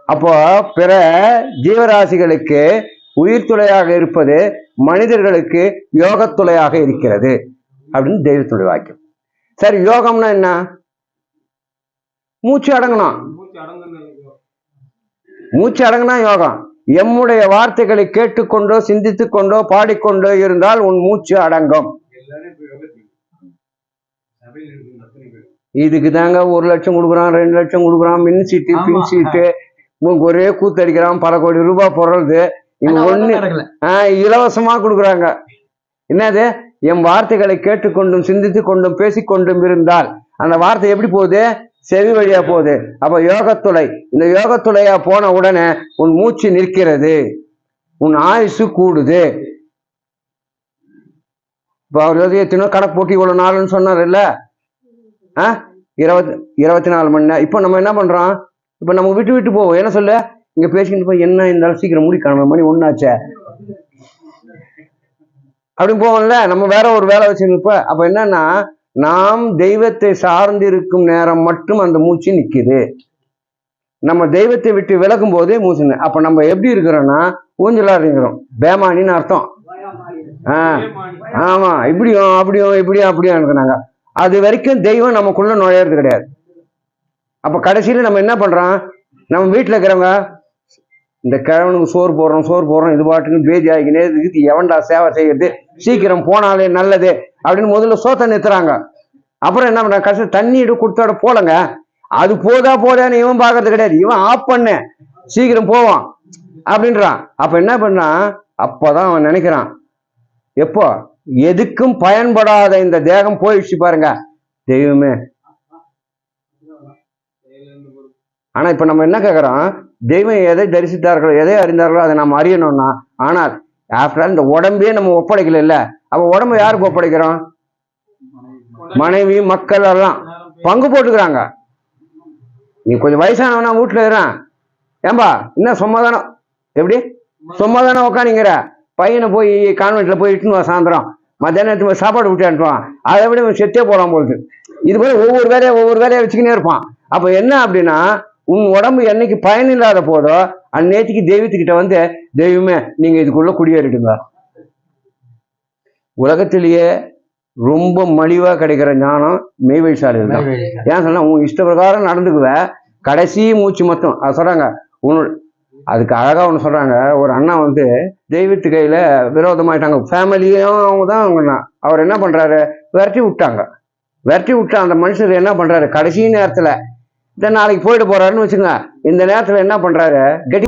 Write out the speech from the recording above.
அப்போ பிற ஜீவராசிகளுக்கு உயிர் துளையாக இருப்பது மனிதர்களுக்கு யோகத்துளையாக இருக்கிறது அப்படின்னு தெய்வத்துடைய வாக்கியம். சரி, யோகம்னா என்ன? மூச்சு அடங்கணும். மூச்சு அடங்கினா யோகம். எம்முடைய வார்த்தைகளை கேட்டுக்கொண்டோ சிந்தித்துக் கொண்டோ பாடிக்கொண்டோ இருந்தால் உன் மூச்சு அடங்கும். இதுக்கு தாங்க 1 லட்சம் கொடுக்குறான், 2 லட்சம் கொடுக்குறான், மின் சீட்டு பின் சீட்டு, ஒரே கூத்தடிக்கிறான், பல கோடி ரூபாய் பொருள்து. இங்க ஒண்ணு இலவசமா கொடுக்குறாங்க. என்னது? என் வார்த்தைகளை கேட்டுக்கொண்டும் சிந்தித்து கொண்டும் பேசிக்கொண்டும் இருந்தால் அந்த வார்த்தை எப்படி போகுது? செவி வழியா போகுது. அப்ப யோகத்துளை, இந்த யோகத்துளையா போன உடனே உன் மூச்சு நிற்கிறது, உன் ஆயுசு கூடுது. இப்ப அவர் எத்தனோ கணக்கு போட்டு இவ்வளவு நாள்னு சொன்னார் இல்ல, 24 மணி நேரம். இப்போ நம்ம என்ன பண்றோம்? இப்ப நம்ம விட்டு போவோம். என்ன சொல்ல, இங்க பேசிக்கிட்டு போய் என்ன இருந்தாலும் சீக்கிரம் முடிக்கணும், மணி 1 ஆச்சே அப்படின்னு போவோம்ல. நம்ம வேற ஒரு வேலை வச்சுருப்ப. அப்ப என்னன்னா, நாம் தெய்வத்தை சார்ந்து இருக்கும் நேரம் மட்டும் அந்த மூச்சு நிக்குது. நம்ம தெய்வத்தை விட்டு விலகும் போதே மூச்சு. அப்ப நம்ம எப்படி இருக்கிறோம்னா ஊஞ்சலா இருக்கிறோம், பேமானின்னு அர்த்தம். ஆமா, இப்படியும் அப்படியும் இப்படியும் அப்படியும் இருக்கிறாங்க. அது வரைக்கும் தெய்வம் நமக்குள்ள நுழையிறது கிடையாது. அப்ப கடைசியில நம்ம என்ன பண்றோம்? நம்ம வீட்டுல இருக்கிறவங்க இந்த கிழவனுக்கு சோறு போடுறோம் இது பாட்டுன்னு பேதி ஆகினே இதுக்கு எவன்டா சேவை செய்யறது, சீக்கிரம் போனாலே நல்லது அப்படின்னு முதல்ல சோத்தை நிறுத்துறாங்க. அப்புறம் என்ன பண்றாங்க? கடைசி தண்ணி கொடுத்தோட போலங்க, அது போதான்னு இவன் பார்க்கறது கிடையாது. இவன் ஆஃப் பண்ண சீக்கிரம் போவான் அப்படின்றான். அப்ப என்ன பண்ணான்? அப்பதான் அவன் நினைக்கிறான், எப்போ எதுக்கும் பயன்படாத இந்த தேகம் போயிடுச்சு பாருங்க தெய்வமே. ஆனா இப்ப நம்ம என்ன கேட்கிறோம்? தெய்வம் எதை தரிசித்தார்களோ எதை அறிந்தார்களோ அதை நம்ம அறியணும்னா, ஆனால் ஆஃப்டர் ஆல் இந்த உடம்பே நம்ம ஒப்படைக்கல இல்ல. அப்ப உடம்பு யாருக்கு ஒப்படைக்கிறோம்? மனைவி மக்கள் எல்லாம் பங்கு போட்டுக்கிறாங்க. நீ கொஞ்சம் வயசானவனா வீட்டுல இருக்கிறான், ஏன்பா இன்னும் சும்மாதானம், எப்படி சும்மாதானே உட்காந்துங்கிற, பையனை போய் கான்வென்ட்ல போய் இட்டுன்னு வா, சாயந்தரம் மத்தியானம் சாப்பாடு விட்டு அனுப்புவான், அதை விட செத்தே போலாம் போகுது. இது போல ஒவ்வொரு வேலையை வச்சுக்கினே இருப்பான். அப்ப என்ன அப்படின்னா, உன் உடம்பு என்னைக்கு பயனில்லாத போதோ அந்நேற்றுக்கு தெய்வத்துக்கிட்ட வந்து, தெய்வமே நீங்க இதுக்குள்ள குடியேறிடுங்க. உலகத்திலேயே ரொம்ப மலிவா கிடைக்கிற ஞானம் மெய்வழிசாலை தான். ஏன் சொன்னா, உன் இஷ்ட பிரகாரம் நடந்துக்குவ, கடைசி மூச்சு மட்டும். அது சொல்றாங்க. அதுக்கு அழகா ஒண்ணு சொல்றாங்க. ஒரு அண்ணா வந்து தெய்வத்து கையில விரோதமாயிட்டாங்க, ஃபேமிலியும் அவங்க தான். அவங்க அவர் என்ன பண்றாரு? விரட்டி விட்டா அந்த மனுஷர் என்ன பண்றாரு? கடைசி நேரத்துல இந்த நாளைக்கு போயிட்டு போறாருன்னு வச்சுங்க, இந்த நேரத்துல என்ன பண்றாரு? கெட்டி